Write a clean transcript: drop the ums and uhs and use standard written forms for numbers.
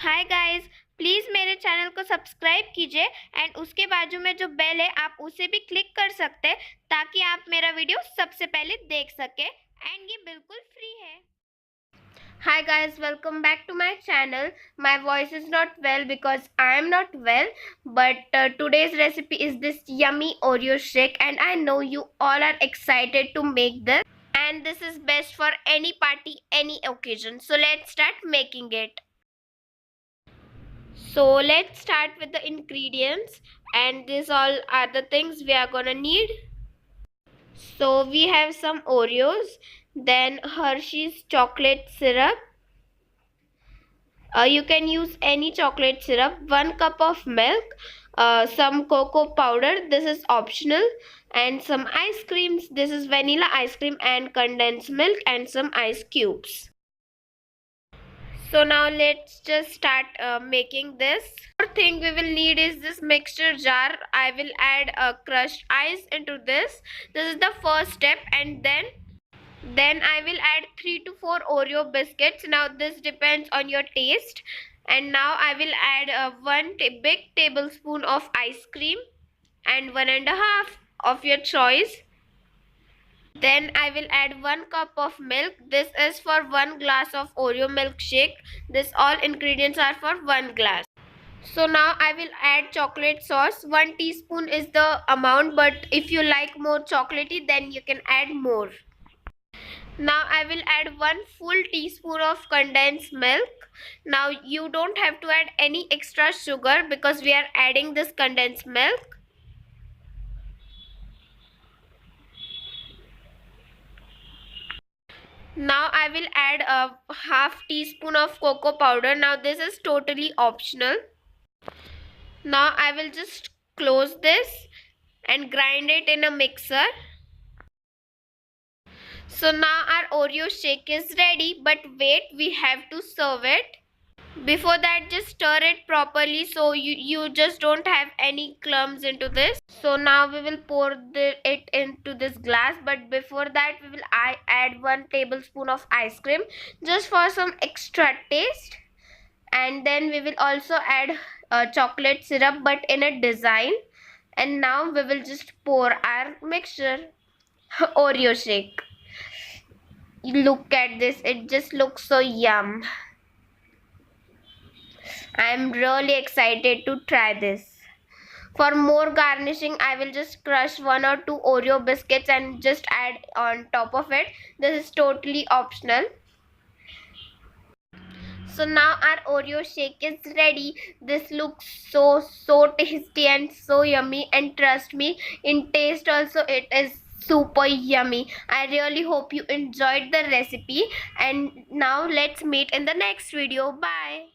Hi guys, please मेरे channel को subscribe कीजिए एंड उसके बाजू में जो बेल है आप उसे भी क्लिक कर सकते हैं ताकि आप मेरा वीडियो सबसे पहले देख सके एंड ये बिल्कुल फ्री है. Hi guys, welcome back to my channel. My voice is not well because I am not well, but today's recipe is this yummy Oreo shake and I know you all are excited to make this, and this is best for any party, any occasion. So let's start making it. So let's start with the ingredients, and these all are the things we are gonna need. So we have some Oreos, then Hershey's chocolate syrup. You can use any chocolate syrup, 1 cup of milk, some cocoa powder, this is optional, and some ice creams, this is vanilla ice cream and condensed milk and some ice cubes. So now let's just start making this. First thing we will need is this mixture jar. I will add crushed ice into this. This is the first step, and then I will add 3 to 4 Oreo biscuits. Now this depends on your taste. And now I will add one big tablespoon of ice cream and 1.5 of your choice. Then I will add 1 cup of milk. This is for 1 glass of Oreo milkshake. This all ingredients are for 1 glass. So now I will add chocolate sauce. 1 teaspoon is the amount, but if you like more chocolatey, then you can add more. Now I will add 1 full teaspoon of condensed milk. Now you don't have to add any extra sugar because we are adding this condensed milk. Now I will add a half teaspoon of cocoa powder. Now this is totally optional. Now I will just close this and grind it in a mixer. So now our Oreo shake is ready, but wait, we have to serve it. Before that, just stir it properly so you just don't have any clumps into this. So now we will pour it into this glass, but before that we will add 1 tablespoon of ice cream just for some extra taste, and then we will also add chocolate syrup but in a design. And now we will just pour our mixture Oreo shake. Look at this, it just looks so yum. I am really excited to try this. For more garnishing, I will just crush 1 or 2 Oreo biscuits and just add on top of it. This is totally optional. So now our Oreo shake is ready. This looks so tasty and so yummy, and trust me, in taste also it is super yummy. I really hope you enjoyed the recipe, and now let's meet in the next video. Bye.